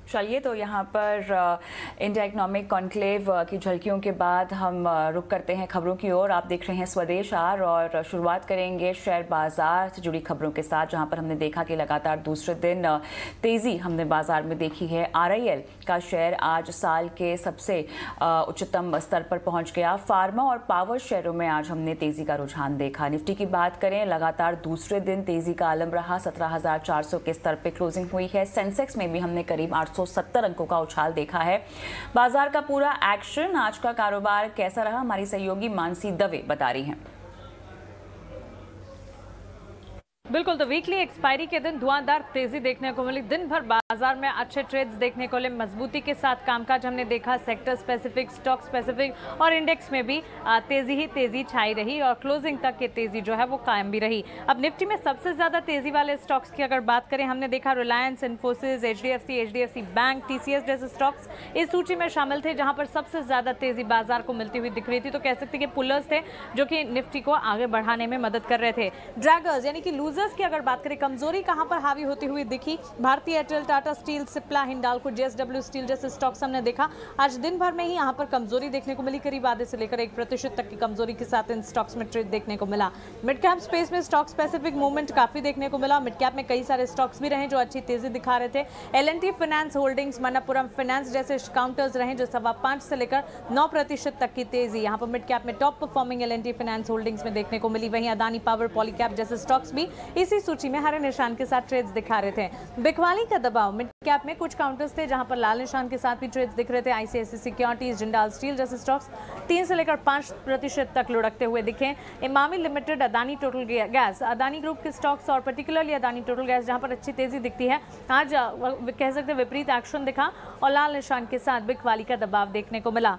चलिए, तो यहाँ पर इंडिया इकोनॉमिक कॉन्क्लेव की झलकियों के बाद हम रुक करते हैं खबरों की ओर। आप देख रहे हैं स्वदेश आर और शुरुआत करेंगे शेयर बाजार से जुड़ी खबरों के साथ, जहाँ पर हमने देखा कि लगातार दूसरे दिन तेजी हमने बाजार में देखी है। RIL का शेयर आज साल के सबसे उच्चतम स्तर पर पहुंच गया। फार्मा और पावर शेयरों में आज हमने तेजी का रुझान देखा। निफ्टी की बात करें, लगातार दूसरे दिन तेजी का आलम रहा। 17,400 के स्तर पर क्लोजिंग हुई है। सेंसेक्स में भी हमने करीब 870 अंकों का उछाल देखा है। बाजार का पूरा एक्शन, आज का कारोबार कैसा रहा, हमारी सहयोगी मानसी दवे बता रही हैं। बिल्कुल, तो वीकली एक्सपायरी के दिन धुआंधार तेजी देखने को मिली। दिन भर बाजार में अच्छे ट्रेड्स देखने को मिले। मजबूती के साथ कामकाज हमने देखा। सेक्टर स्पेसिफिक, स्टॉक स्पेसिफिक और इंडेक्स में भी तेजी ही तेजी छाई रही और क्लोजिंग तक की तेजी जो है वो कायम भी रही। अब निफ्टी में सबसे ज्यादा तेजी वाले स्टॉक्स की अगर बात करें, हमने देखा Reliance, Infosys, HDFC bank, TCS जैसे स्टॉक्स इस सूची में शामिल थे, जहां पर सबसे ज्यादा तेजी बाजार को मिलती हुई दिख रही थी। तो कह सकते कि पुलर्स थे जो कि निफ्टी को आगे बढ़ाने में मदद कर रहे थे। ड्रैगर्स यानी कि लूजर्स की अगर बात करें, कमजोरी कहां पर हावी होती हुई दिखी? भारतीय Airtel, Tata steel, Cipla, Hindalco, JSW steel जैसे स्टॉक्स हमने देखा। आज दिन भर में ही यहां पर कमजोरी देखने को मिली। करीब आधे से लेकर 1% तक की कमजोरी के साथ इन स्टॉक्स में ट्रेड देखने को मिला। मिड कैप स्पेस में स्टॉक स्पेसिफिक मूवमेंट काफी देखने को मिला। मिड कैप में कई सारे स्टॉक्स भी रहे जो अच्छी तेजी दिखा रहे थे। L&T finance holdings, Manappuram finance जैसे काउंटर्स रहे जो 5.25 से लेकर 9% तक की तेजी यहां पर मिड कैप में top performing L&T finance holdings में देखने को मिली। वहीं अदानी पावर, पॉलीकैब जैसे स्टॉक्स भी इसी सूची में हरे निशान के साथ ट्रेड्स दिखा रहे थे। बिकवाली का दबाव, मिड कैप में कुछ काउंटर्स थे जहां पर लाल निशान के साथ भी ट्रेड्स दिख रहे थे। ICICI सिक्योरिटीज, जिंदाल स्टील जैसे स्टॉक्स 3 से लेकर 5% तक लुढ़कते हुए दिखे। Emami limited, Adani total gas, Adani group के स्टॉक्स और पर्टिकुलरली अदानी टोटल गैस जहां पर अच्छी तेजी दिखती है, आज कह सकते विपरीत एक्शन दिखा और लाल निशान के साथ बिकवाली का दबाव देखने को मिला।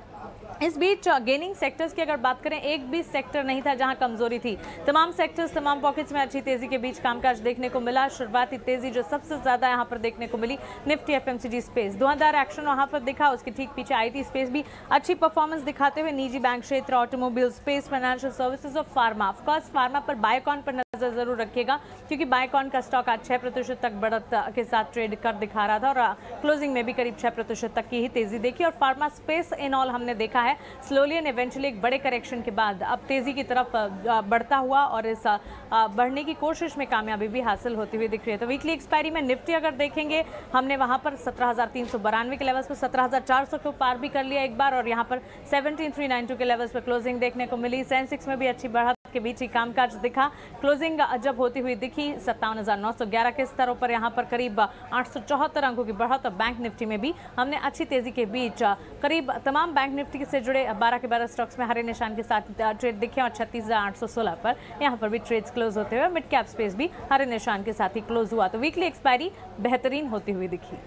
इस बीच गेनिंग सेक्टर्स की अगर बात करें, एक भी सेक्टर नहीं था जहां कमजोरी थी। तमाम सेक्टर्स, तमाम पॉकेट्स में अच्छी तेजी के बीच कामकाज देखने को मिला। शुरुआती तेजी जो सबसे ज्यादा यहां पर देखने को मिली, निफ्टी FMCG स्पेस, धुआंधार एक्शन वहां पर दिखा। उसके ठीक पीछे IT स्पेस भी अच्छी परफॉर्मेंस दिखाते हुए निजी बैंक क्षेत्र, ऑटोमोबाइल स्पेस, फाइनेंशियल सर्विसेज और फार्मा। ऑफकोर्स फार्मा पर, बायोकॉन पर नजर जरूर रखिएगा क्योंकि बायोकॉन का स्टॉक आज 6% तक बढ़त के साथ ट्रेड कर दिखा रहा था और क्लोजिंग में भी करीब 6% तक की ही तेजी देखी। और फार्मा स्पेस इन ऑल हमने देखा है स्लोली एंड इवेंचुअली एक बड़े करेक्शन के बाद अब तेजी की तरफ बढ़ता हुआ और इस बढ़ने की कोशिश में कामयाबी भी हासिल होती हुई दिख रही है। तो वीकली एक्सपायरी में निफ्टी अगर देखेंगे, हमने वहां पर 17,392 के लेवल्स पर 17,400 को पार भी कर लिया एक बार और यहां पर 17,392 के लेवल्स पर क्लोजिंग देखने को मिली। सेंसेक्स में भी अच्छी बढ़त के बीच ही कामकाज दिखा। क्लोजिंग जब होती हुई दिखी 57,911 के स्तरों पर, यहां पर करीब 874 अंकों की बढ़त। और बैंक निफ्टी में भी हमने अच्छी तेजी के बीच करीब तमाम बैंक निफ्टी से जुड़े 12 के 12 स्टॉक्स में हरे निशान के साथ ट्रेड दिखे और 36,816 पर यहां पर भी ट्रेड्स क्लोज होते हुए मिड कैप स्पेस भी हरे निशान के साथ ही क्लोज हुआ। तो वीकली एक्सपायरी बेहतरीन होती हुई दिखी।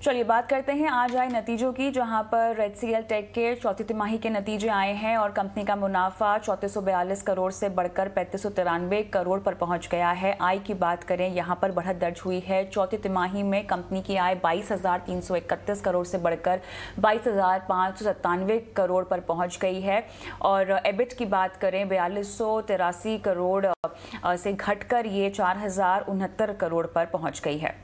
चलिए बात करते हैं आज आए नतीजों की, जहां पर HCL टेक के चौथी तिमाही के नतीजे आए हैं और कंपनी का मुनाफा 3442 करोड़ से बढ़कर 3593 करोड़ पर पहुंच गया है। आय की बात करें, यहां पर बढ़त दर्ज हुई है। चौथी तिमाही में कंपनी की आय 22,331 करोड़ से बढ़कर 22,597 करोड़ पर पहुंच गई है और EBIT की बात करें 4283 करोड़ से घटकर ये 4069 करोड़ पर पहुंच गई है।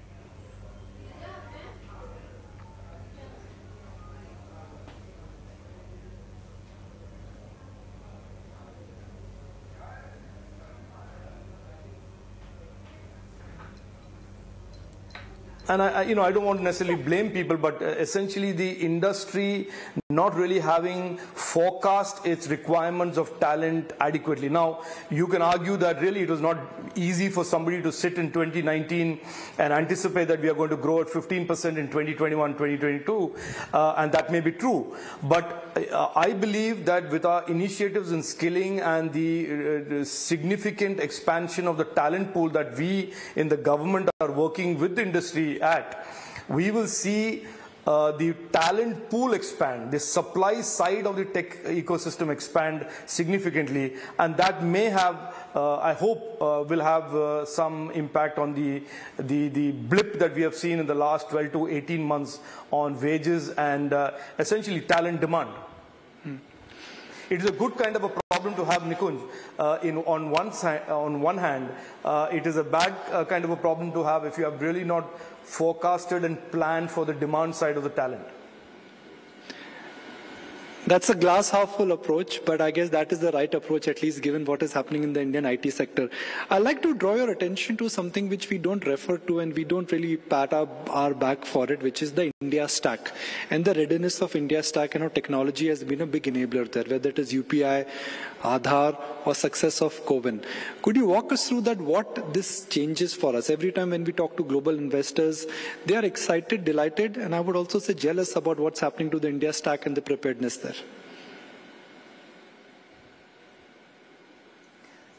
And I don't want to necessarily blame people, but essentially the industry not really having forecast its requirements of talent adequately. Now, you can argue that really it was not easy for somebody to sit in 2019 and anticipate that we are going to grow at 15% in 2021, 2022, and that may be true. But I believe that with our initiatives in skilling and the significant expansion of the talent pool that we in the government are working with the industry at, we will see the talent pool expand, the supply side of the tech ecosystem expand significantly, and that may have, I hope, will have some impact on the blip that we have seen in the last 12 to 18 months on wages and essentially talent demand. It is a good kind of a problem problem to have, Nikunj. On one hand, it is a bad kind of a problem to have if you have really not forecasted and planned for the demand side of the talent. That's a glass half full approach, but I guess that is the right approach, at least given what is happening in the Indian IT sector. I'd like to draw your attention to something which we don't refer to and we don't really pat our back for it, which is the India Stack. And the readiness of India Stack and technology has been a big enabler there, whether it is UPI, Aadhaar, or success of CoWIN. Could you walk us through that, what this changes for us? Every time when we talk to global investors, they are excited, delighted, and I would also say jealous about what's happening to the India Stack and the preparedness there.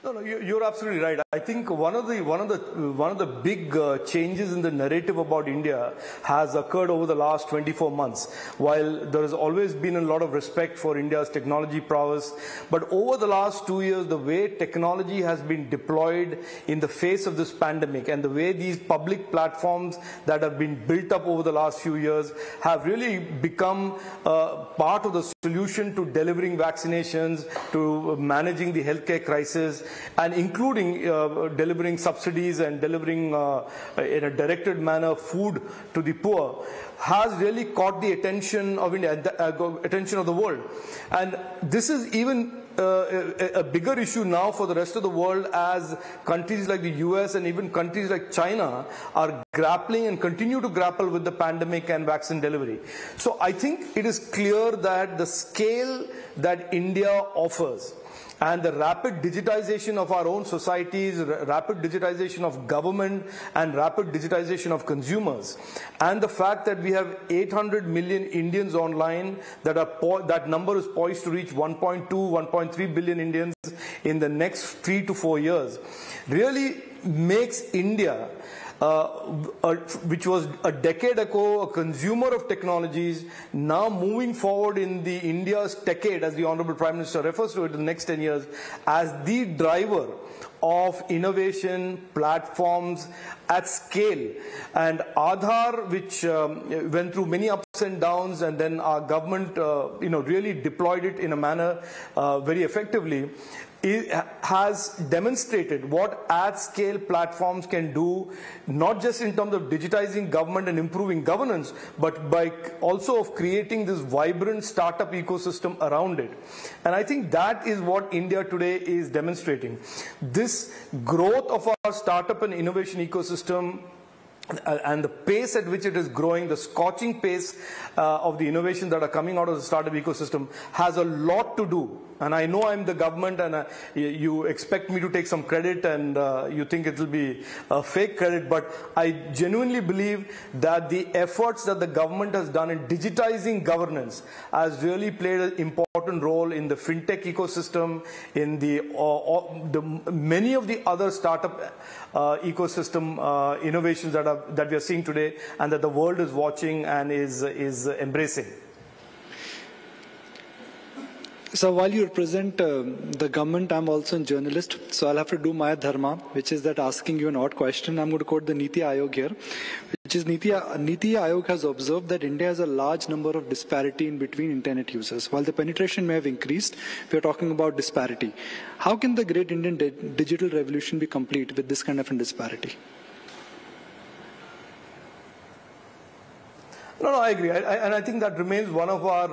No, you're absolutely right. I think one of the big changes in the narrative about India has occurred over the last 24 months. While there has always been a lot of respect for India's technology prowess, but over the last 2 years, the way technology has been deployed in the face of this pandemic and the way these public platforms that have been built up over the last few years have really become part of the solution to delivering vaccinations, to managing the healthcare crisis, and including delivering subsidies and delivering in a directed manner food to the poor, has really caught the attention of India, attention of the world. And this is even a bigger issue now for the rest of the world, as countries like the US and even countries like China are grappling and continue to grapple with the pandemic and vaccine delivery. So I think it is clear that the scale that India offers and the rapid digitization of our own societies, rapid digitization of government, and rapid digitization of consumers, and the fact that we have 800 million Indians online, that number is poised to reach 1.2, 1.3 billion Indians in the next 3 to 4 years, really makes India, which was a decade ago a consumer of technologies, now moving forward in the India's decade, as the Honorable Prime Minister refers to it, in the next 10 years, as the driver of innovation, platforms at scale. And Aadhaar, which went through many ups and downs, and then our government really deployed it in a manner very effectively, it has demonstrated what at-scale platforms can do, not just in terms of digitizing government and improving governance, but by also of creating this vibrant startup ecosystem around it. And I think that is what India today is demonstrating. This growth of our startup and innovation ecosystem and the pace at which it is growing, the scorching pace of the innovations that are coming out of the startup ecosystem, has a lot to do. And I know I'm the government, and you expect me to take some credit, and you think it will be a fake credit, but I genuinely believe that the efforts that the government has done in digitizing governance has really played an important role in the fintech ecosystem, in the many of the other startup ecosystem innovations that we are seeing today, and that the world is watching and is embracing. So while you represent the government, I'm also a journalist, so I'll have to do my dharma, which is that asking you an odd question. I'm going to quote the Niti Aayog here, which is Niti Aayog has observed that India has a large number of disparity in between internet users. While the penetration may have increased, we're talking about disparity. How can the great Indian digital revolution be complete with this kind of a disparity? No, I agree. And I think that remains one of our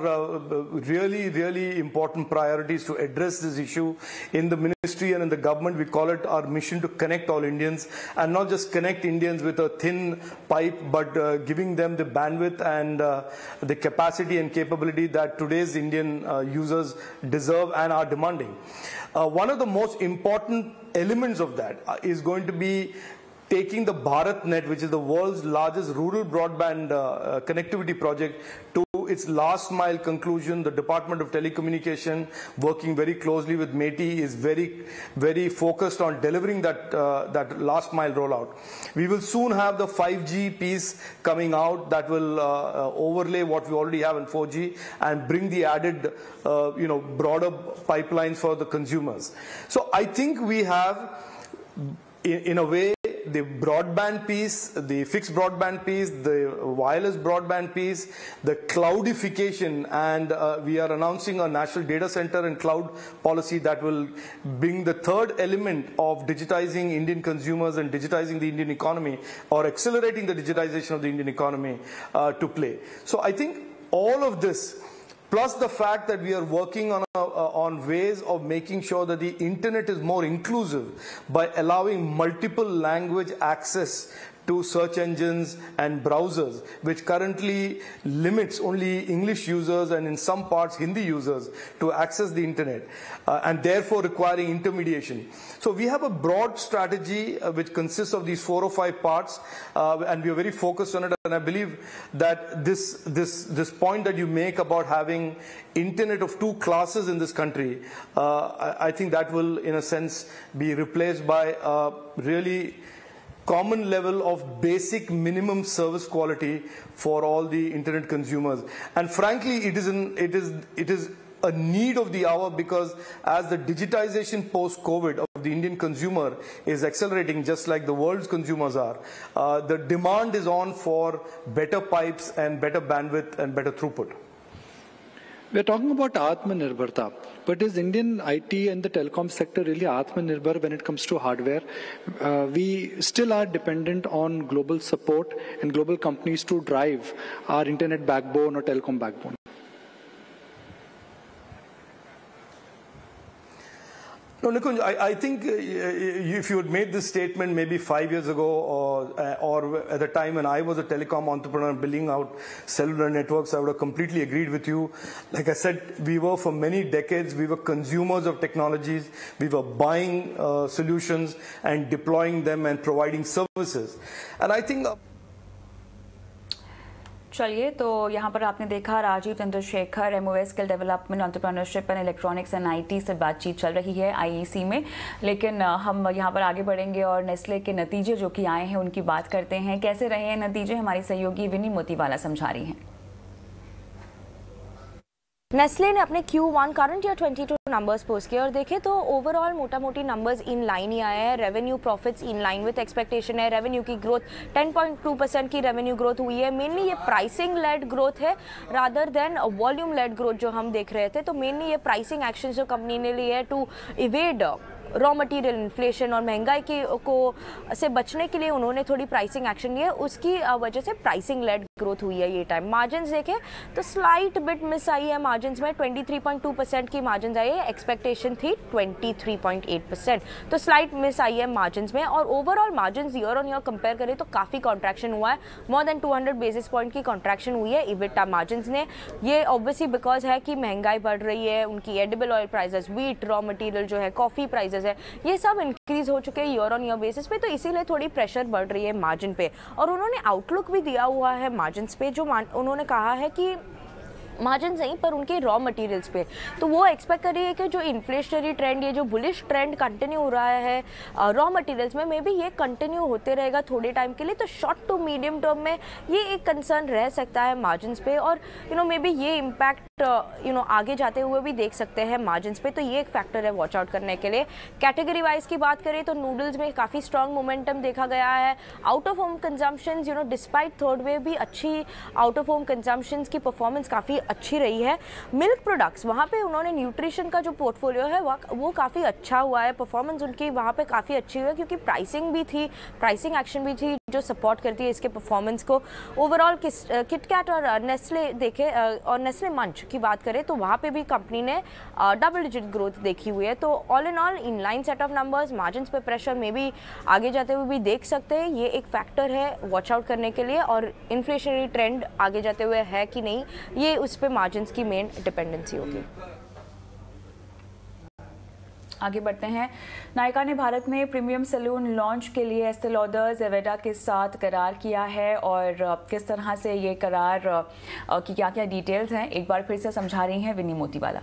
really, really important priorities to address this issue in the ministry and in the government. We call it our mission to connect all Indians, and not just connect Indians with a thin pipe, but giving them the bandwidth and the capacity and capability that today's Indian users deserve and are demanding. One of the most important elements of that is going to be taking the BharatNet, which is the world's largest rural broadband connectivity project, to its last mile conclusion. The Department of Telecommunication, working very closely with METI, is very, very focused on delivering that last mile rollout. We will soon have the 5G piece coming out that will overlay what we already have in 4G and bring the added, broader pipelines for the consumers. So I think we have, in a way, the broadband piece, the fixed broadband piece, the wireless broadband piece, the cloudification, and we are announcing a national data center and cloud policy that will bring the third element of digitizing Indian consumers and digitizing the Indian economy, or accelerating the digitization of the Indian economy to play. So I think all of this, plus the fact that we are working on ways of making sure that the internet is more inclusive by allowing multiple language access to search engines and browsers, which currently limits only English users and in some parts Hindi users to access the internet, and therefore requiring intermediation. So we have a broad strategy which consists of these 4 or 5 parts, and we are very focused on it. And I believe that this point that you make about having internet of 2 classes in this country, I think that will, in a sense, be replaced by a really common level of basic minimum service quality for all the internet consumers. And frankly, it is a need of the hour, because as the digitization post-COVID of the Indian consumer is accelerating, just like the world's consumers are, the demand is on for better pipes and better bandwidth and better throughput. We're talking about Atmanirbharta, but is Indian IT and the telecom sector really Atmanirbhar when it comes to hardware? We still are dependent on global support and global companies to drive our internet backbone or telecom backbone. No, Nikunj, I think if you had made this statement maybe 5 years ago, or at the time when I was a telecom entrepreneur building out cellular networks, I would have completely agreed with you. Like I said, we were for many decades, we were consumers of technologies. We were buying solutions and deploying them and providing services. And I think चलिए, तो यहाँ पर आपने देखा Rajeev Chandrasekhar, MOS skill development, entrepreneurship and electronics and IT से बातचीत चल रही है आईईसी में। लेकिन हम यहाँ पर आगे बढ़ेंगे और नेस्ले के नतीजे जो कि आए हैं उनकी बात करते हैं। कैसे रहे हैं नतीजे, हमारी सहयोगी विनी मोतीवाला समझा रही हैं। नेस्ले ने अपने Q1 current year 22 numbers post किए और देखें तो ओवरऑल मोटा मोटी नंबर्स इन लाइन ही आए हैं। Revenue profits in line with expectation है। रेवेन्यू की ग्रोथ 10.2% की रेवेन्यू ग्रोथ हुई है। मेनली ये प्राइसिंग लेड ग्रोथ है rather than volume led growth जो हम देख रहे थे। तो मेनली ये प्राइसिंग एक्शन जो कंपनी ने लिए है to evade raw material inflation और महंगाई से बचने के लिए उन्होंने थोड़ी प्राइसिंग एक्शन लिया, उसकी वजह से प्राइसिंग लेड ग्रोथ हुई है ये टाइम। मार्जिन्स देखें तो स्लाइट बिट मिस आई है मार्जिन्स में, 23.2% की मार्जिन्स आई है, एक्सपेक्टेशन थी 23.8%, तो स्लाइट मिस आई है मार्जिन्स में। और overall margins year on year compare करें तो काफ़ी कॉन्ट्रैक्शन हुआ है, मोर देन 200 बेसिस पॉइंट की कॉन्ट्रैक्शन हुई है इबिटा मार्जिन्स ने। ये ऑब्वियसली बिकॉज है कि महंगाई बढ़ रही है, उनकी edible oil prices, wheat raw material जो है, कॉफ़ी प्राइजेस है, ये सब इंक्रीज हो चुके हैं ईयर ऑन ईयर बेसिस पे, तो इसीलिए थोड़ी प्रेशर बढ़ रही है मार्जिन पे। और उन्होंने आउटलुक भी दिया हुआ है मार्जिन्स पे, जो उन्होंने कहा है कि मार्जिन नहीं पर उनके रॉ मटेरियल्स पे, तो वो एक्सपेक्ट कर रही है कि जो इन्फ्लेशनरी ट्रेंड, ये जो बुलिश ट्रेंड कंटिन्यू हो रहा है रॉ मटेरियल्स में, मे बी ये कंटिन्यू होते रहेगा थोड़े टाइम के लिए। तो शॉर्ट टू मीडियम टर्म में ये एक कंसर्न रह सकता है मार्जिन्स पे, और मे बी ये इम्पैक्ट आगे जाते हुए भी देख सकते हैं मार्जिन्स पे। तो ये एक फैक्टर है वॉच आउट करने के लिए। कैटेगरी वाइज की बात करें तो नूडल्स में काफ़ी स्ट्रॉन्ग मोमेंटम देखा गया है। Out of home consumption despite third wave भी अच्छी आउट ऑफ होम कंजम्पशन की परफॉर्मेंस काफ़ी अच्छी रही है। मिल्क प्रोडक्ट्स, वहाँ पे उन्होंने न्यूट्रिशन का जो पोर्टफोलियो है वो काफ़ी अच्छा हुआ है, परफॉर्मेंस उनकी वहाँ पे काफ़ी अच्छी हुई है, क्योंकि प्राइसिंग भी थी, प्राइसिंग एक्शन भी थी जो सपोर्ट करती है इसके परफॉर्मेंस को। ओवरऑल किटकैट और नेस्ले देखे और नेस्ले मंच की बात करें तो वहाँ पे भी कंपनी ने डबल डिजिट ग्रोथ देखी हुई है। तो all in all in line set of numbers, margins पे प्रेशर में भी आगे जाते हुए भी देख सकते हैं, ये एक फैक्टर है वॉच आउट करने के लिए। और इन्फ्लेशनरी ट्रेंड आगे जाते हुए है कि नहीं, ये उस पर मार्जिन्स की मेन डिपेंडेंसी होगी। आगे बढ़ते हैं। नायका ने भारत में प्रीमियम सैलून लॉन्च के लिए एस्टे लॉडर ज़ेवेडा के साथ करार किया है, और किस तरह से ये करार की क्या क्या डिटेल्स हैं एक बार फिर से समझा रही हैं विनी मोतीवाला।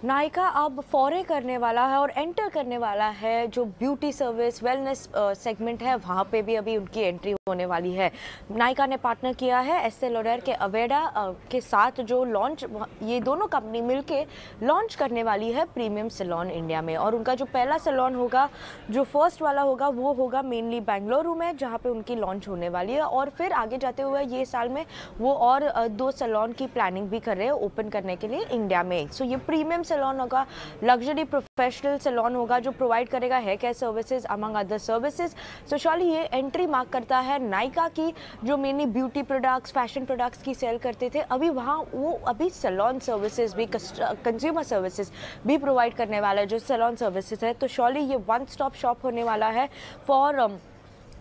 नायका अब फॉरे करने वाला है और एंटर करने वाला है जो ब्यूटी सर्विस वेलनेस सेगमेंट है, वहाँ पे भी अभी उनकी एंट्री होने वाली है। नायका ने पार्टनर किया है एस्टे लॉडर के अवेडा के साथ, जो लॉन्च, ये दोनों कंपनी मिलके लॉन्च करने वाली है प्रीमियम सैलून इंडिया में। और उनका जो पहला सैलून होगा, जो फर्स्ट वाला होगा, वो होगा मेनली बेंगलुरु में, जहाँ पे उनकी लॉन्च होने वाली है। और फिर आगे जाते हुए ये साल में वो और 2 सैलून की प्लानिंग भी कर रहे हैं ओपन करने के लिए इंडिया में। सो ये प्रीमियम सैलून होगा, लग्जरी प्रोफेशनल सैलून होगा, जो प्रोवाइड करेगा hair care services among other services. So शॉली ये एंट्री मार्क करता है नायका की, जो mainly beauty products, fashion products की सेल करते थे, अभी वहाँ वो अभी सैलून सर्विसेज भी, कंज्यूमर सर्विसेज भी प्रोवाइड करने वाला है, जो सैलून सर्विसेज है। तो शॉली ये वन स्टॉप शॉप होने वाला है for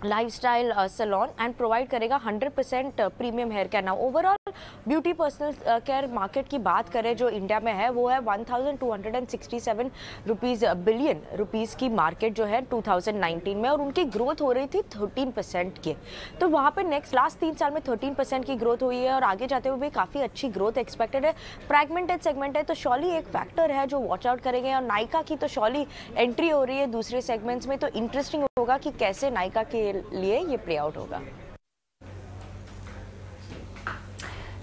lifestyle salon and provide करेगा 100% premium hair care. Now overall beauty personal care market की बात करें जो इंडिया में है, वो है 1267 बिलियन रुपीज़ की मार्केट जो है 2019 में, और उनकी ग्रोथ हो रही थी 13% की। तो वहाँ पे नेक्स्ट लास्ट 3 साल में 13% की ग्रोथ हुई है और आगे जाते हुए भी काफ़ी अच्छी ग्रोथ एक्सपेक्टेड है। फ्रैगमेंटेड सेगमेंट है तो शॉली एक फैक्टर है जो वॉच आउट करेंगे। और नायका की तो शॉली एंट्री हो रही है दूसरे सेगमेंट्स में, तो इंटरेस्टिंग होगा कि कैसे नायका के लिए ये प्ले आउट होगा।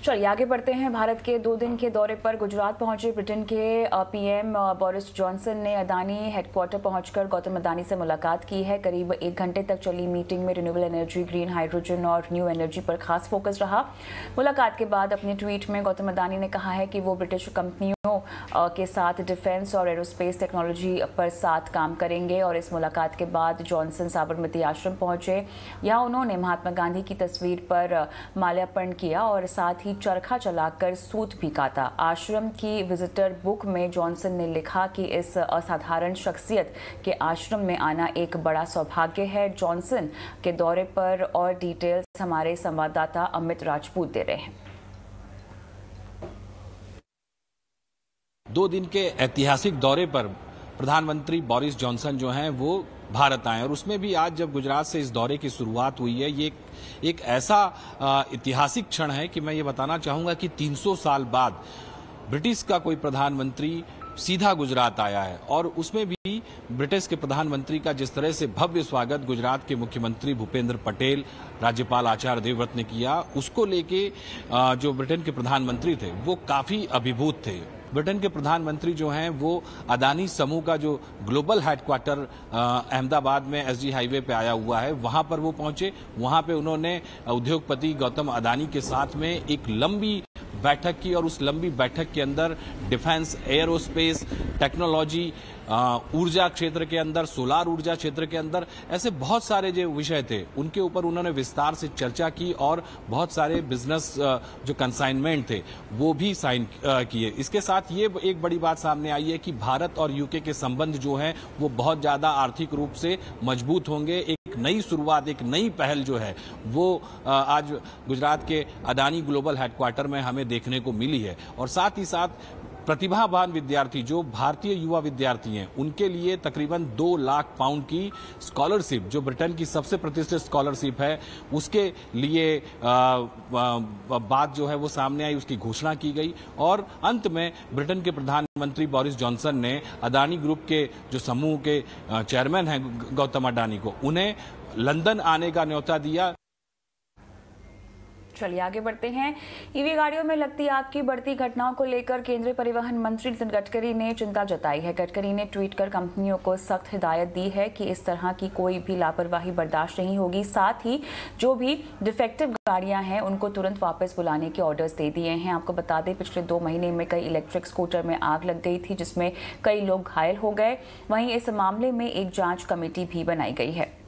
चलिए आगे बढ़ते हैं। भारत के 2 दिन के दौरे पर गुजरात पहुंचे ब्रिटेन के पीएम बोरिस जॉनसन ने अदानी हेडक्वार्टर पहुंचकर गौतम अदानी से मुलाकात की है। करीब 1 घंटे तक चली मीटिंग में रिन्यूएबल एनर्जी, ग्रीन हाइड्रोजन और न्यू एनर्जी पर खास फोकस रहा। मुलाकात के बाद अपने ट्वीट में गौतम अदानी ने कहा है कि वो ब्रिटिश कंपनियों के साथ डिफेंस और एरोस्पेस टेक्नोलॉजी पर साथ काम करेंगे। और इस मुलाकात के बाद जॉनसन साबरमती आश्रम पहुंचे। यहाँ उन्होंने महात्मा गांधी की तस्वीर पर माल्यार्पण किया और साथ ही चरखा चलाकर सूत भी काटा। आश्रम की विजिटर बुक में जॉनसन ने लिखा कि इस असाधारण शख्सियत के आश्रम में आना एक बड़ा सौभाग्य है। जॉनसन के दौरे पर और डिटेल्स हमारे संवाददाता अमित राजपूत दे रहे हैं। 2 दिन के ऐतिहासिक दौरे पर प्रधानमंत्री बोरिस जॉनसन जो हैं वो भारत आए, और उसमें भी आज जब गुजरात से इस दौरे की शुरुआत हुई है, ये एक ऐसा ऐतिहासिक क्षण है कि मैं ये बताना चाहूंगा कि 300 साल बाद ब्रिटिश का कोई प्रधानमंत्री सीधा गुजरात आया है। और उसमें भी ब्रिटिश के प्रधानमंत्री का जिस तरह से भव्य स्वागत गुजरात के मुख्यमंत्री भूपेंद्र पटेल, राज्यपाल आचार्य देवव्रत ने किया, उसको लेके जो ब्रिटेन के प्रधानमंत्री थे वो काफी अभिभूत थे। ब्रिटेन के प्रधानमंत्री जो हैं वो अदानी समूह का जो ग्लोबल हेडक्वार्टर अहमदाबाद में एसजी हाईवे पे आया हुआ है, वहां पर वो पहुंचे। वहां पे उन्होंने उद्योगपति गौतम अदानी के साथ में एक लंबी बैठक की, और उस लंबी बैठक के अंदर डिफेंस, एरोस्पेस टेक्नोलॉजी, ऊर्जा क्षेत्र के अंदर, सोलार ऊर्जा क्षेत्र के अंदर, ऐसे बहुत सारे जो विषय थे उनके ऊपर उन्होंने विस्तार से चर्चा की, और बहुत सारे बिजनेस जो कंसाइनमेंट थे वो भी साइन किए। इसके साथ ये एक बड़ी बात सामने आई है कि भारत और यूके के संबंध जो हैं वो बहुत ज्यादा आर्थिक रूप से मजबूत होंगे। एक नई शुरुआत, एक नई पहल जो है वो आज गुजरात के अदानी ग्लोबल हेडक्वार्टर में हमें देखने को मिली है। और साथ ही साथ प्रतिभावान विद्यार्थी, जो भारतीय युवा विद्यार्थी हैं, उनके लिए तकरीबन 2 लाख पाउंड की स्कॉलरशिप, जो ब्रिटेन की सबसे प्रतिष्ठित स्कॉलरशिप है, उसके लिए बात जो है वो सामने आई, उसकी घोषणा की गई। और अंत में ब्रिटेन के प्रधानमंत्री बोरिस जॉनसन ने अदानी ग्रुप के जो समूह के चेयरमैन हैं गौतम अडानी को, उन्हें लंदन आने का न्योता दिया। चलिए आगे बढ़ते हैं। ईवी गाड़ियों में लगती आग की बढ़ती घटनाओं को लेकर केंद्रीय परिवहन मंत्री नितिन गडकरी ने चिंता जताई है। गडकरी ने ट्वीट कर कंपनियों को सख्त हिदायत दी है कि इस तरह की कोई भी लापरवाही बर्दाश्त नहीं होगी। साथ ही जो भी डिफेक्टिव गाड़ियां हैं उनको तुरंत वापस बुलाने के ऑर्डर्स दे दिए हैं। आपको बता दें पिछले 2 महीने में कई इलेक्ट्रिक स्कूटर में आग लग गई थी, जिसमें कई लोग घायल हो गए। वहीं इस मामले में एक जांच कमेटी भी बनाई गई है।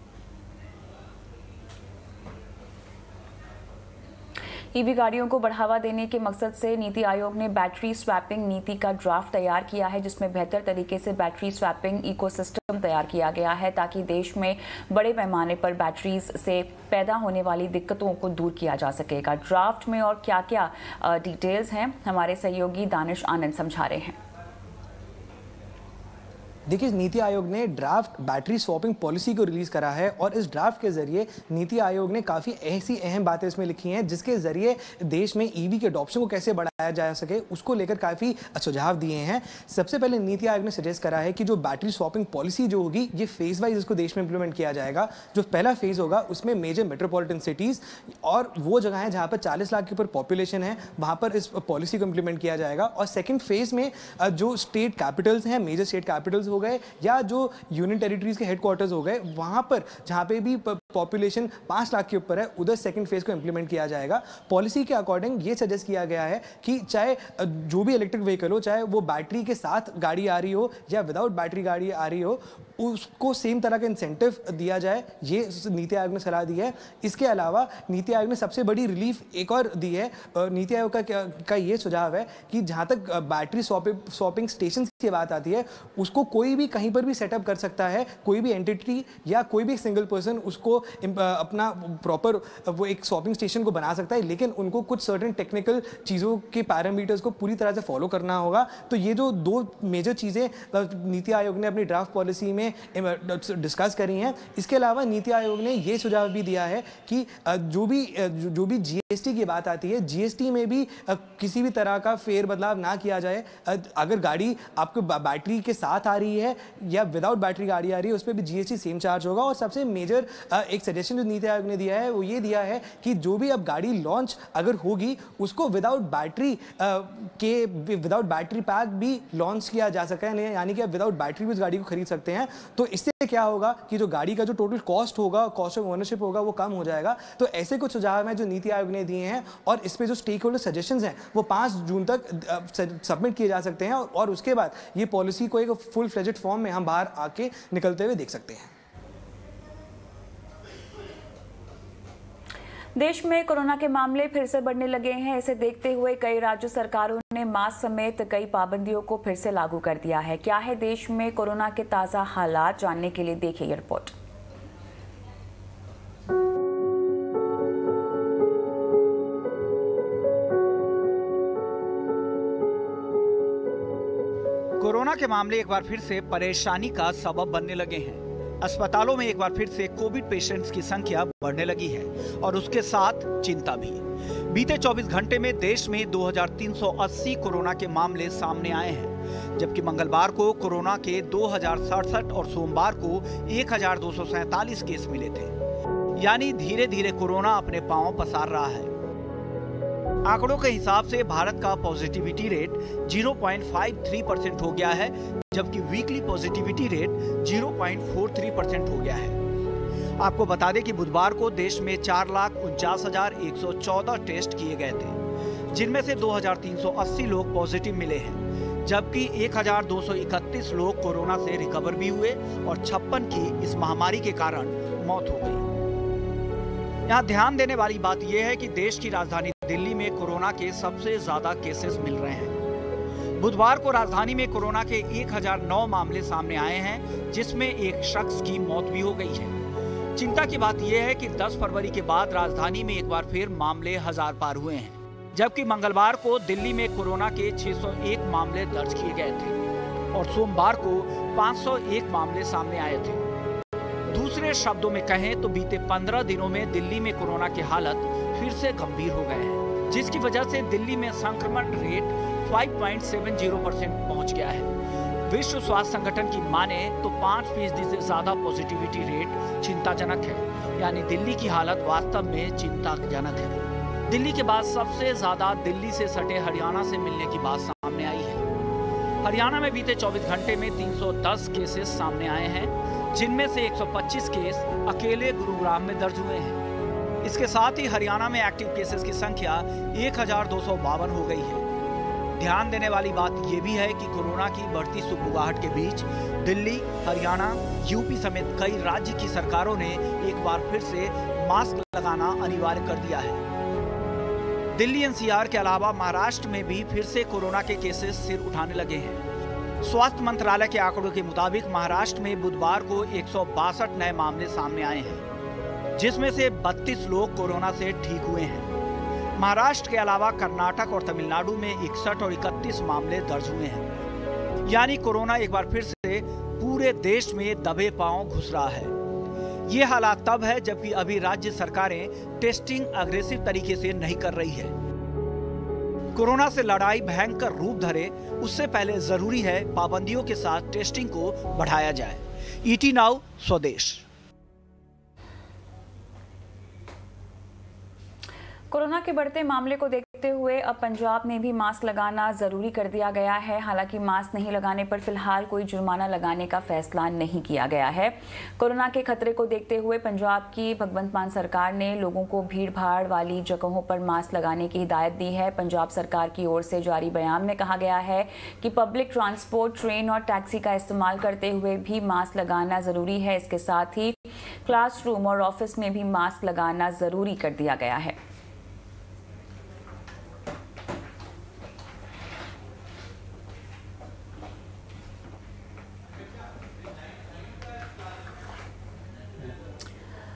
ईवी गाड़ियों को बढ़ावा देने के मकसद से नीति आयोग ने बैटरी स्वैपिंग नीति का ड्राफ्ट तैयार किया है, जिसमें बेहतर तरीके से बैटरी स्वैपिंग इकोसिस्टम तैयार किया गया है, ताकि देश में बड़े पैमाने पर बैटरीज से पैदा होने वाली दिक्कतों को दूर किया जा सकेगा। ड्राफ्ट में और क्या क्या डिटेल्स हैं, हमारे सहयोगी दानिश आनंद समझा रहे हैं। देखिए, नीति आयोग ने ड्राफ्ट बैटरी स्वैपिंग पॉलिसी को रिलीज करा है और इस ड्राफ्ट के जरिए नीति आयोग ने काफ़ी ऐसी अहम बातें इसमें लिखी हैं जिसके जरिए देश में ईवी के अडॉप्शन को कैसे बढ़ाया जा सके उसको लेकर काफ़ी सुझाव दिए हैं। सबसे पहले नीति आयोग ने सजेस्ट करा है कि जो बैटरी स्वैपिंग पॉलिसी जो होगी ये फेज वाइज इसको देश में इंप्लीमेंट किया जाएगा। जो पहला फेज होगा उसमें मेजर मेट्रोपॉलिटन सिटीज़ और वो जगह है जहाँ पर 40 लाख के ऊपर पॉपुलेशन है, वहाँ पर इस पॉलिसी को इंप्लीमेंट किया जाएगा। और सेकेंड फेज में जो स्टेट कैपिटल्स हैं, मेजर स्टेट कैपिटल्स हो गए या जो यूनियन टेरिटरीज के हेडक्वार्टर्स हो गए, वहां पर जहां पे भी पॉपुलेशन 5 लाख के ऊपर है उधर सेकंड फेज को इंप्लीमेंट किया जाएगा। पॉलिसी के अकॉर्डिंग ये सजेस्ट किया गया है कि चाहे जो भी इलेक्ट्रिक व्हीकल हो, चाहे वो बैटरी के साथ गाड़ी आ रही हो या विदाउट बैटरी गाड़ी आ रही हो, उसको सेम तरह का इंसेंटिव दिया जाए, ये नीति आयोग ने सलाह दी है। इसके अलावा नीति आयोग ने सबसे बड़ी रिलीफ एक और दी है। नीति आयोग का ये सुझाव है कि जहाँ तक बैटरी स्वैपिंग स्टेशन की बात आती है उसको कोई भी कहीं पर भी सेटअप कर सकता है, कोई भी एंटिटी या कोई भी सिंगल पर्सन उसको अपना प्रॉपर वो एक स्वैपिंग स्टेशन को बना सकता है, लेकिन उनको कुछ सर्टेन टेक्निकल चीज़ों के पैरामीटर्स को पूरी तरह से फॉलो करना होगा। तो ये जो दो मेजर चीज़ें नीति आयोग ने अपनी ड्राफ्ट पॉलिसी में डिस्कस करी हैं। इसके अलावा नीति आयोग ने ये सुझाव भी दिया है कि जो भी जीएसटी की बात आती है, जीएसटी में भी किसी भी तरह का फेर बदलाव ना किया जाए। अगर गाड़ी आपको बैटरी के साथ आ रही है या विदाउट बैटरी गाड़ी आ रही है उस पर भी जीएसटी सेम चार्ज होगा। और सबसे मेजर एक सजेशन जो नीति आयोग ने दिया है वो ये दिया है कि जो भी अब गाड़ी लॉन्च अगर होगी उसको विदाउट बैटरी पैक भी लॉन्च किया जा सके, यानी कि आप विदाउट बैटरी भी उस गाड़ी को खरीद सकते हैं। तो इससे क्या होगा कि जो गाड़ी का जो टोटल कॉस्ट होगा, कॉस्ट ऑफ ओनरशिप होगा, वो कम हो जाएगा। तो ऐसे कुछ सुझाव हैं जो नीति आयोग ने दिए हैं और इस पे जो स्टेक होल्डर सजेशंस हैं वो 5 जून तक सबमिट किए जा सकते हैं और उसके बाद ये पॉलिसी को एक फुल फ्लेजेड फॉर्म में हम बाहर आके निकलते हुए देख सकते हैं। देश में कोरोना के मामले फिर से बढ़ने लगे हैं। इसे देखते हुए कई राज्य सरकारों ने मास्क समेत कई पाबंदियों को फिर से लागू कर दिया है। क्या है देश में कोरोना के ताजा हालात, जानने के लिए देखिए ये रिपोर्ट। कोरोना के मामले एक बार फिर से परेशानी का सबब बनने लगे हैं। अस्पतालों में एक बार फिर से कोविड पेशेंट्स की संख्या बढ़ने लगी है और उसके साथ चिंता भी। बीते 24 घंटे में देश में 2380 कोरोना के मामले सामने आए हैं, जबकि मंगलवार को कोरोना के 2067 और सोमवार को 1247 केस मिले थे। यानी धीरे धीरे कोरोना अपने पांव पसार रहा है। आंकड़ों के हिसाब से भारत का पॉजिटिविटी रेट 0.53% हो गया है, जबकि वीकली पॉजिटिविटी रेट 0.43% हो गया है। आपको बता दें कि बुधवार को देश में 4,49,114 टेस्ट किए गए थे, जिनमें से 2,380 लोग पॉजिटिव मिले हैं, जबकि 1,231 लोग कोरोना से रिकवर भी हुए और 56 की इस महामारी के कारण मौत हो गई। यहाँ ध्यान देने वाली बात यह है कि देश की राजधानी दिल्ली में कोरोना के सबसे ज्यादा केसेस मिल रहे हैं। बुधवार को राजधानी में कोरोना के 1009 मामले सामने आए हैं, जिसमें एक शख्स की मौत भी हो गई है। चिंता की बात यह है कि 10 फरवरी के बाद राजधानी में एक बार फिर मामले 1000 पार हुए हैं, जबकि मंगलवार को दिल्ली में कोरोना के 601 मामले दर्ज किए गए थे और सोमवार को 501 मामले सामने आए थे। दूसरे शब्दों में कहें तो बीते 15 दिनों में दिल्ली में कोरोना की हालत फिर से गंभीर हो गए हैं, जिसकी वजह से दिल्ली में संक्रमण रेट 5.70% पहुंच गया है। विश्व स्वास्थ्य संगठन की माने तो 5% से ज्यादा पॉजिटिविटी रेट चिंताजनक है, यानी दिल्ली की हालत वास्तव में चिंताजनक है। दिल्ली के बाद सबसे ज्यादा दिल्ली से सटे हरियाणा से मिलने की बात सामने आई है। हरियाणा में बीते 24 घंटे में 310 केसेस सामने आए हैं, जिनमें से 125 केस अकेले गुरुग्राम में दर्ज हुए हैं। इसके साथ ही हरियाणा में एक्टिव केसेस की संख्या 1252 हो गई है। ध्यान देने वाली बात यह भी है कि कोरोना की बढ़ती सुगबुगाहट के बीच दिल्ली, हरियाणा, यूपी समेत कई राज्य की सरकारों ने एक बार फिर से मास्क लगाना अनिवार्य कर दिया है। दिल्ली एनसीआर के अलावा महाराष्ट्र में भी फिर से कोरोना के केसेस सिर उठाने लगे हैं। स्वास्थ्य मंत्रालय के आंकड़ों के मुताबिक महाराष्ट्र में बुधवार को 162 नए मामले सामने आए हैं, जिसमें से 32 लोग कोरोना से ठीक हुए हैं। महाराष्ट्र के अलावा कर्नाटक और तमिलनाडु में 61 और 31 मामले दर्ज हुए हैं। यानी कोरोना एक बार फिर से पूरे देश में दबे पांव घुस रहा है। ये हालात तब है जबकि अभी राज्य सरकारें टेस्टिंग अग्रेसिव तरीके से नहीं कर रही है। कोरोना से लड़ाई भयंकर रूप धरे उससे पहले जरूरी है पाबंदियों के साथ टेस्टिंग को बढ़ाया जाए। ईटी नाउ स्वदेश। कोरोना के बढ़ते मामले को देखते हुए अब पंजाब में भी मास्क लगाना जरूरी कर दिया गया है। हालांकि मास्क नहीं लगाने पर फिलहाल कोई जुर्माना लगाने का फैसला नहीं किया गया है। कोरोना के खतरे को देखते हुए पंजाब की भगवंत मान सरकार ने लोगों को भीड़ भाड़ वाली जगहों पर मास्क लगाने की हिदायत दी है। पंजाब सरकार की ओर से जारी बयान में कहा गया है कि पब्लिक ट्रांसपोर्ट, ट्रेन और टैक्सी का इस्तेमाल करते हुए भी मास्क लगाना जरूरी है। इसके साथ ही क्लासरूम और ऑफिस में भी मास्क लगाना जरूरी कर दिया गया है।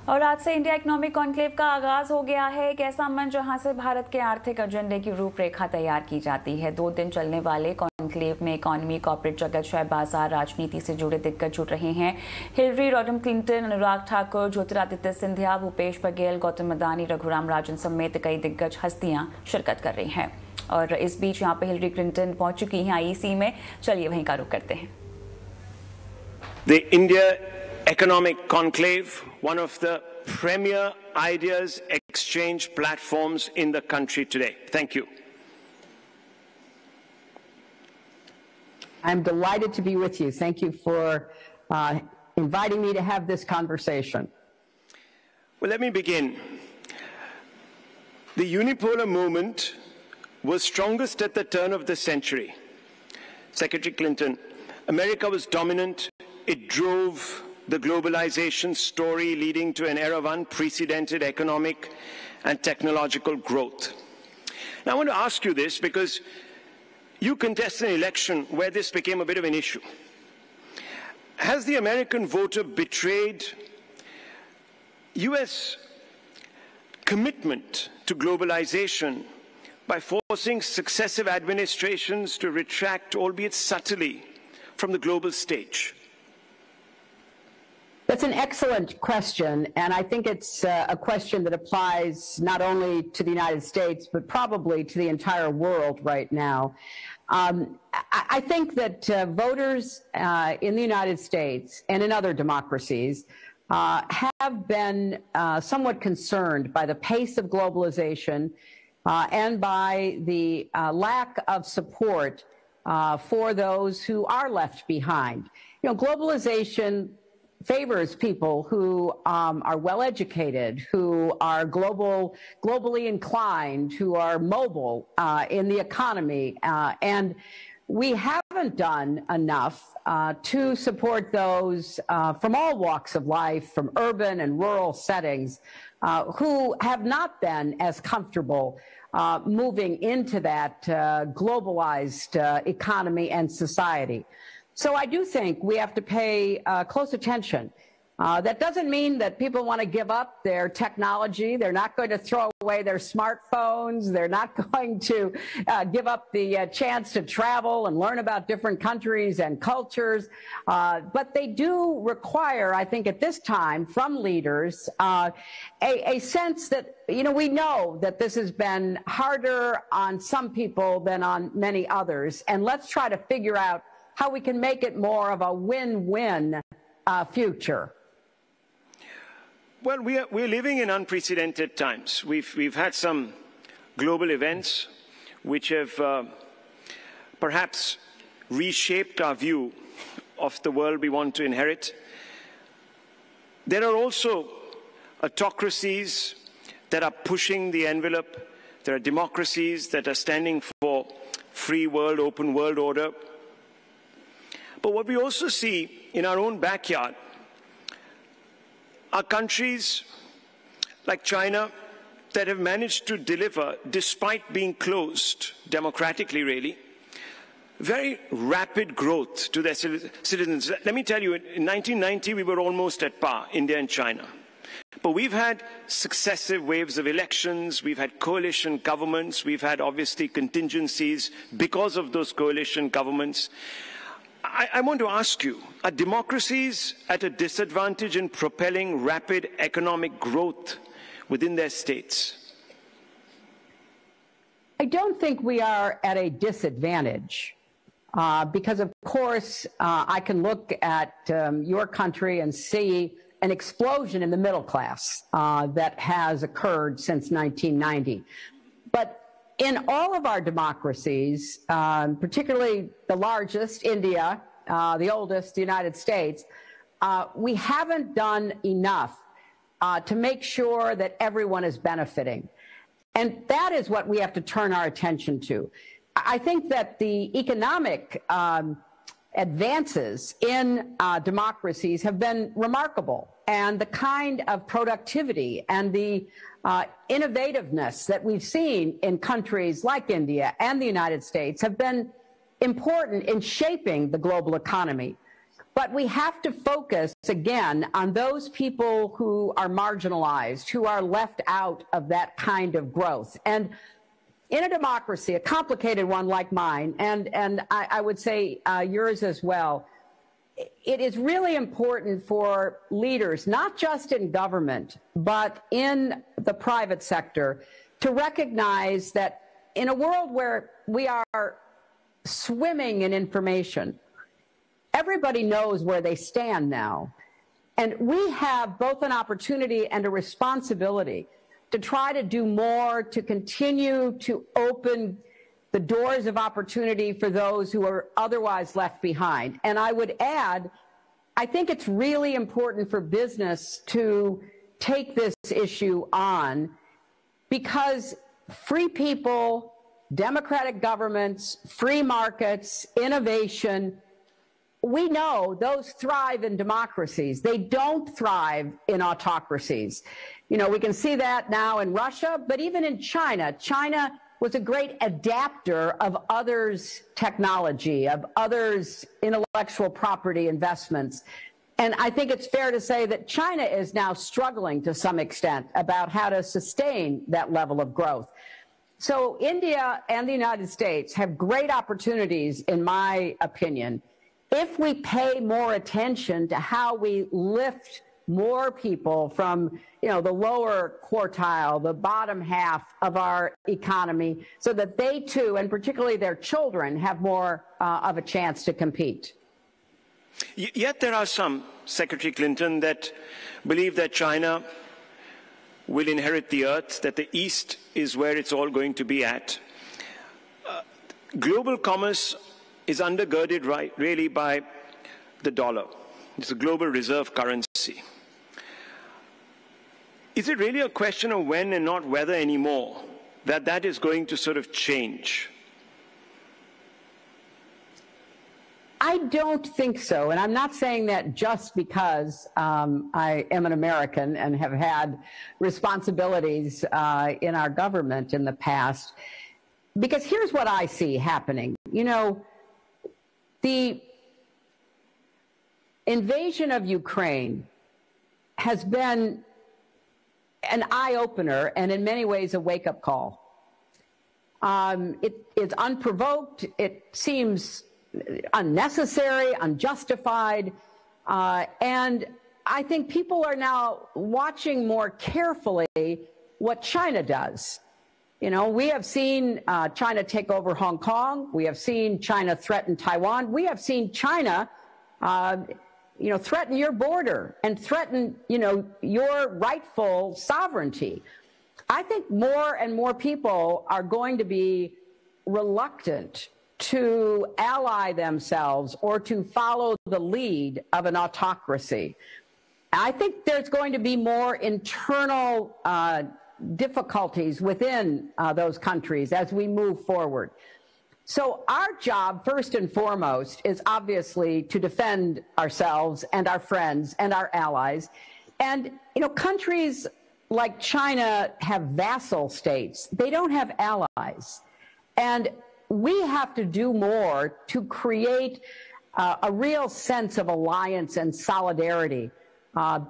और आज से इंडिया इकोनॉमिक कॉन्क्लेव का आगाज हो गया है। एक ऐसा मंच जहां से भारत के आर्थिक एजेंडे की रूपरेखा तैयार की जाती है। 2 दिन चलने वाले कॉन्क्लेव में इकोनॉमी, कॉर्पोरेट जगत, शेयर बाजार, राजनीति से जुड़े दिग्गज जुड़ रहे हैं। Hillary Rodham Clinton, Anurag Thakur, Jyotiraditya Scindia, Bhupesh Baghel, Gautam Adani, Raghuram Rajan समेत कई दिग्गज हस्तियां शिरकत कर रही हैं। और इस बीच यहाँ पे हिलरी क्लिंटन पहुंच चुकी हैं IEC में। चलिए वहीं का रुख करते हैं। The India Economic Conclave, one of the premier ideas exchange platforms in the country today. Thank you. I'm delighted to be with you. Thank you for inviting me to have this conversation. Well, let me begin. The unipolar movement was strongest at the turn of the century. Secretary Clinton, America was dominant. It drove the globalization story, leading to an era of unprecedented economic and technological growth. Now, I want to ask you this because you contested an election where this became a bit of an issue. Has the American voter betrayed US commitment to globalization by forcing successive administrations to retract, albeit subtly, from the global stage? That's an excellent question, and I think it's a question that applies not only to the United States, but probably to the entire world right now. I think that voters in the United States and in other democracies have been somewhat concerned by the pace of globalization and by the lack of support for those who are left behind. You know, globalization favors people who are well-educated, who are globally inclined, who are mobile in the economy, and we haven't done enough to support those from all walks of life, from urban and rural settings, who have not been as comfortable moving into that globalized economy and society. So I do think we have to pay close attention. That doesn't mean that people want to give up their technology. They're not going to throw away their smartphones. They're not going to give up the chance to travel and learn about different countries and cultures. But they do require, I think at this time, from leaders, a sense that, you know, we know that this has been harder on some people than on many others. And let's try to figure out how we can make it more of a win-win future. Well, we're living in unprecedented times. We've had some global events which have perhaps reshaped our view of the world we want to inherit. There are also autocracies that are pushing the envelope. There are democracies that are standing for free world, open world order. But what we also see in our own backyard are countries like China that have managed to deliver, despite being closed democratically really, very rapid growth to their citizens. Let me tell you, in 1990 we were almost at par, India and China. But we've had successive waves of elections, we've had coalition governments, we've had obviously contingencies because of those coalition governments. I want to ask you, are democracies at a disadvantage in propelling rapid economic growth within their states? I don't think we are at a disadvantage because, of course, I can look at your country and see an explosion in the middle class that has occurred since 1990. But in all of our democracies, particularly the largest, India, the oldest, the United States, we haven't done enough to make sure that everyone is benefiting. And that is what we have to turn our attention to. I think that the economic advances in democracies have been remarkable, and the kind of productivity and the innovativeness that we've seen in countries like India and the United States have been important in shaping the global economy. But we have to focus, again, on those people who are marginalized, who are left out of that kind of growth. And in a democracy, a complicated one like mine, and I would say yours as well, it is really important for leaders, not just in government, but in the private sector, to recognize that in a world where we are swimming in information, everybody knows where they stand now. And we have both an opportunity and a responsibility to try to do more, to continue to open the doors of opportunity for those who are otherwise left behind. And I would add, I think it's really important for business to take this issue on, because free people, democratic governments, free markets, innovation, we know those thrive in democracies. They don't thrive in autocracies. You know, we can see that now in Russia, but even in China. China was a great adapter of others' technology, of others' intellectual property investments. And I think it's fair to say that China is now struggling to some extent about how to sustain that level of growth. So India and the United States have great opportunities, in my opinion, if we pay more attention to how we lift more people from, you know, the lower quartile, the bottom half of our economy, so that they too, and particularly their children, have more of a chance to compete. Yet there are some, Secretary Clinton, that believe that China will inherit the earth, that the East is where it's all going to be at. Global commerce is undergirded really by the dollar. It's a global reserve currency. Is it really a question of when and not whether anymore that is going to sort of change? I don't think so, and I'm not saying that just because I am an American and have had responsibilities in our government in the past, because here's what I see happening. You know, the invasion of Ukraine has been an eye-opener and in many ways a wake-up call. It is unprovoked. It seems unnecessary, unjustified, and I think people are now watching more carefully what China does. You know, we have seen China take over Hong Kong. We have seen China threaten Taiwan. We have seen China, you know, threaten your border and threaten, you know, your rightful sovereignty. I think more and more people are going to be reluctant to ally themselves or to follow the lead of an autocracy. I think there's going to be more internal difficulties within those countries as we move forward. So our job, first and foremost, is obviously to defend ourselves and our friends and our allies. And, you know, countries like China have vassal states. They don't have allies. And we have to do more to create a real sense of alliance and solidarity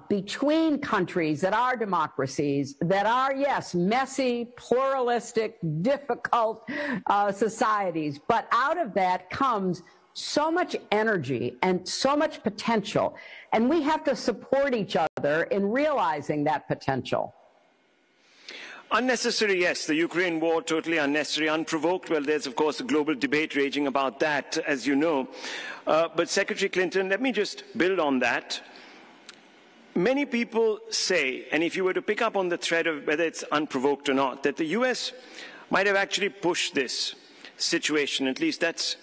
between countries that are democracies, that are, yes, messy, pluralistic, difficult societies. But out of that comes so much energy and so much potential, and we have to support each other in realizing that potential. Unnecessary, yes. The Ukraine war, totally unnecessary. Unprovoked, well, there's, of course, a global debate raging about that, as you know. But Secretary Clinton, let me just build on that. Many people say, and if you were to pick up on the thread of whether it's unprovoked or not, that the US might have actually pushed this situation. At least that's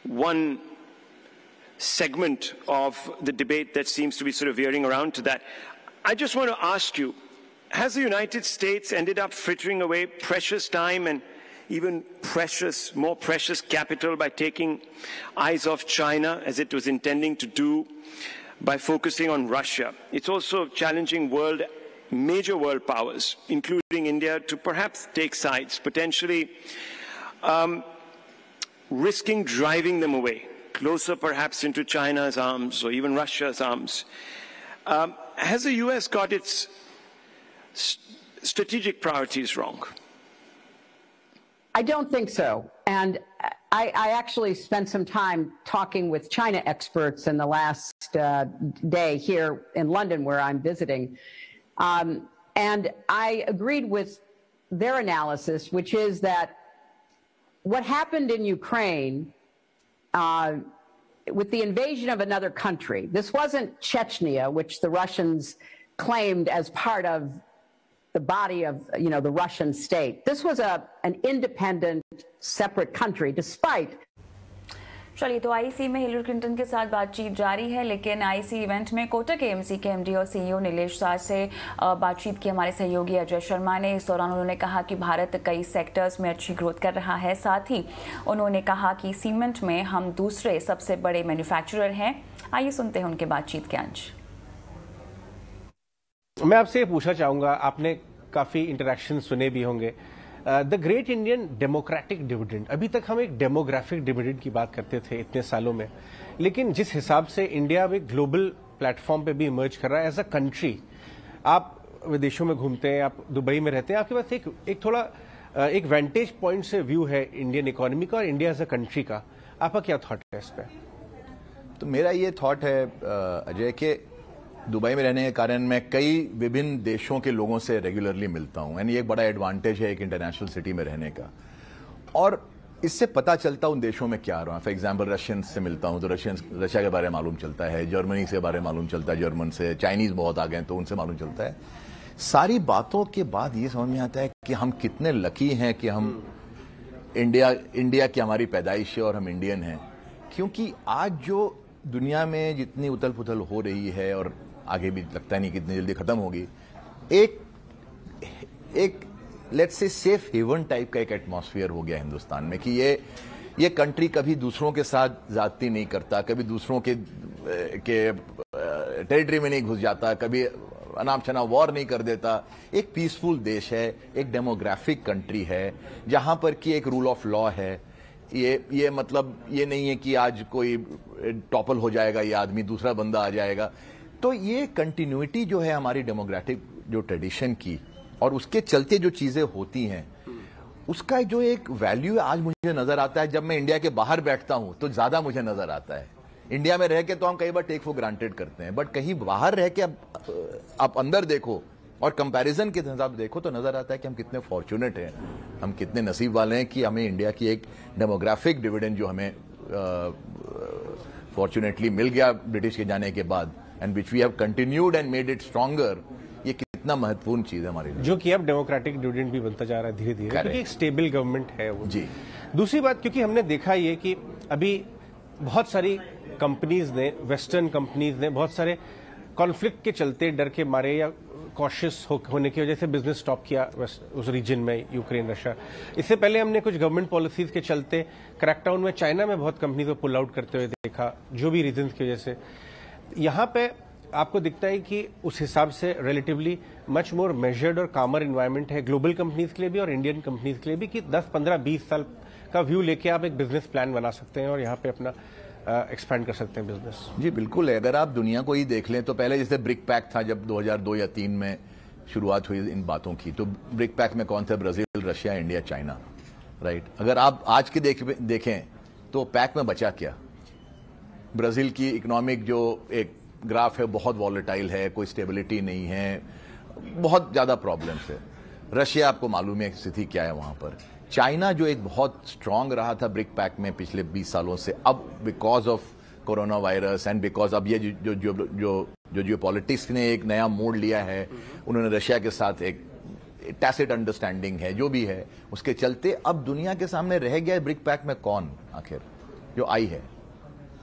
one segment of the debate that seems to be sort of veering around to that. I just want to ask you, has the United States ended up frittering away precious time and even more precious capital by taking eyes off China, as it was intending to do, by focusing on Russia? It's also challenging major world powers, including India, to perhaps take sides, potentially risking driving them away, closer perhaps into China's arms or even Russia's arms. Has the US got its strategic priorities wrong? I don't think so. And I actually spent some time talking with China experts in the last day here in London, where I'm visiting. And I agreed with their analysis, which is that what happened in Ukraine with the invasion of another country, this wasn't Chechnya, which the Russians claimed as part of the body of, the Russian state. This was an independent, separate country, despite. चलिए, तो IC में Hillary Clinton के साथ बातचीत जारी है, लेकिन IC event में कोटक एएमसी के एमडी और सीईओ नीलेश सार से बातचीत की हमारे सहयोगी अजय शर्मा ने। इस दौरान उन्होंने कहा कि भारत कई सेक्टर्स में अच्छी ग्रोथ कर रहा है। साथ ही उन्होंने कहा कि सीमेंट में हम दूसरे सबसे बड़े मैन्युफैक्चरर हैं। आइए सुनते हैं उनके बातचीत के अंश। मैं आपसे ये पूछना चाहूंगा, आपने काफी इंटरेक्शन सुने भी होंगे, the great Indian democratic dividend. अभी तक हम एक डेमोग्राफिक डिविडेंड की बात करते थे इतने सालों में, लेकिन जिस हिसाब से इंडिया एक ग्लोबल प्लेटफॉर्म पे भी इमर्ज कर रहा है एज अ कंट्री, आप विदेशों में घूमते हैं, आप दुबई में रहते हैं, आपके पास एक थोड़ा एक वेंटेज पॉइंट से व्यू है इंडियन इकोनॉमी का और इंडिया एज अ कंट्री का। आपका क्या थॉट है इस पर? तो मेरा ये थॉट है अजय, के दुबई में रहने के कारण मैं कई विभिन्न देशों के लोगों से रेगुलरली मिलता हूं, यानी एक बड़ा एडवांटेज है एक इंटरनेशनल सिटी में रहने का। और इससे पता चलता उन देशों में क्या रहा है। फॉर एग्जांपल रशियन से मिलता हूं तो रशिया के बारे में मालूम चलता है, जर्मनी के बारे में मालूम चलता है, जर्मन से, चाइनीज बहुत आ गए तो उनसे मालूम चलता है। सारी बातों के बाद ये समझ में आता है कि हम कितने लकी हैं कि हम इंडिया की हमारी पैदाइश है और हम इंडियन हैं। क्योंकि आज जो दुनिया में जितनी उथल पुथल हो रही है और आगे भी लगता नहीं कितनी जल्दी खत्म होगी, एक let's say safe haven type का एक एटमॉस्फेयर हो गया हिंदुस्तान में कि ये कंट्री कभी दूसरों के साथ ज्यादती नहीं करता, कभी दूसरों के टेरिटरी में नहीं घुस जाता, कभी अनाप शनाप वॉर नहीं कर देता। एक पीसफुल देश है, एक डेमोग्राफिक कंट्री है जहां पर कि एक रूल ऑफ लॉ है। ये मतलब ये नहीं है कि आज कोई टॉपल हो जाएगा, ये आदमी दूसरा बंदा आ जाएगा। तो ये कंटिन्यूटी जो है हमारी डेमोक्रेटिक जो ट्रेडिशन की और उसके चलते जो चीजें होती हैं, उसका जो एक वैल्यू आज मुझे नजर आता है। जब मैं इंडिया के बाहर बैठता हूं तो ज्यादा मुझे नजर आता है। इंडिया में रह के तो हम कई बार टेक फॉर ग्रांटेड करते हैं, बट कहीं बाहर रह के आप अंदर देखो और कंपैरिजन के हिसाब देखो तो नजर आता है कि हम कितने फॉर्चुनेट हैं, हम कितने नसीब वाले हैं कि हमें इंडिया की एक डेमोग्राफिक डिविडेंड जो हमें फॉर्चुनेटली मिल गया ब्रिटिश के जाने के बाद, and which we have continued and made it stronger. ये कितना महत्वपूर्ण चीज है हमारे लिए, जो कि अब डेमोक्रेटिक डिविडेंड भी बनता जा रहा है धीरे धीरे, क्योंकि एक स्टेबल गवर्नमेंट है वो। जी। दूसरी बात, क्योंकि हमने देखा ये कि अभी बहुत सारी कंपनीज ने, वेस्टर्न कंपनीज ने बहुत सारे कॉन्फ्लिक्ट के चलते, डर के मारे या कॉशियस होने की वजह से बिजनेस स्टॉप किया उस रीजन में, यूक्रेन, रशिया। इससे पहले हमने कुछ गवर्नमेंट पॉलिसीज के चलते क्रैकडाउन में चाइना में बहुत कंपनी को पुल आउट करते हुए देखा, जो भी रीजन की वजह से। यहाँ पे आपको दिखता है कि उस हिसाब से रिलेटिवली मच मोर मेजर्ड और कामर इन्वायरमेंट है ग्लोबल कंपनीज के लिए भी और इंडियन कंपनीज के लिए भी, कि 10, 15, 20 साल का व्यू लेके आप एक बिजनेस प्लान बना सकते हैं और यहाँ पे अपना एक्सपैंड कर सकते हैं बिजनेस। जी बिल्कुल है। अगर आप दुनिया को ही देख लें तो पहले जैसे ब्रिक पैक था, जब 2002 या 2003 में शुरुआत हुई इन बातों की, तो ब्रिक पैक में कौन थे? Brazil, Russia, India, China, right. अगर आप आज के देखें तो पैक में बचा क्या? ब्राजील की इकोनॉमिक जो एक ग्राफ है बहुत वॉलेटाइल है, कोई स्टेबिलिटी नहीं है, बहुत ज्यादा प्रॉब्लम्स है। रशिया आपको मालूम है स्थिति क्या है वहां पर। चाइना जो एक बहुत स्ट्रांग रहा था ब्रिक पैक में पिछले 20 सालों से, अब because of corona virus and because अब ये जो पॉलिटिक्स ने एक नया मोड़ लिया है, उन्होंने रशिया के साथ एक टैसिट अंडरस्टैंडिंग है जो भी है, उसके चलते अब दुनिया के सामने रह गया है ब्रिक पैक में कौन आखिर जो आई है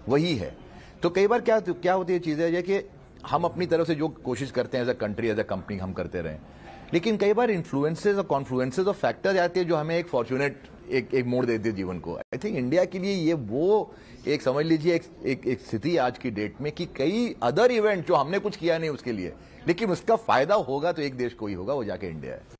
वही है। तो कई बार क्या होती है चीजें ये कि हम अपनी तरफ से जो कोशिश करते हैं as a country as a company हम करते रहें, लेकिन कई बार इन्फ्लुएंसेस और कॉन्फ्लुएंसेस और फैक्टर्स आते हैं जो हमें एक फॉर्चुनेट एक मोड़ देते हैं जीवन को। आई थिंक इंडिया के लिए ये वो एक समझ लीजिए एक स्थिति आज की डेट में कि कई अदर इवेंट जो हमने कुछ किया नहीं उसके लिए, लेकिन उसका फायदा होगा तो एक देश को ही होगा, वो जाके इंडिया है।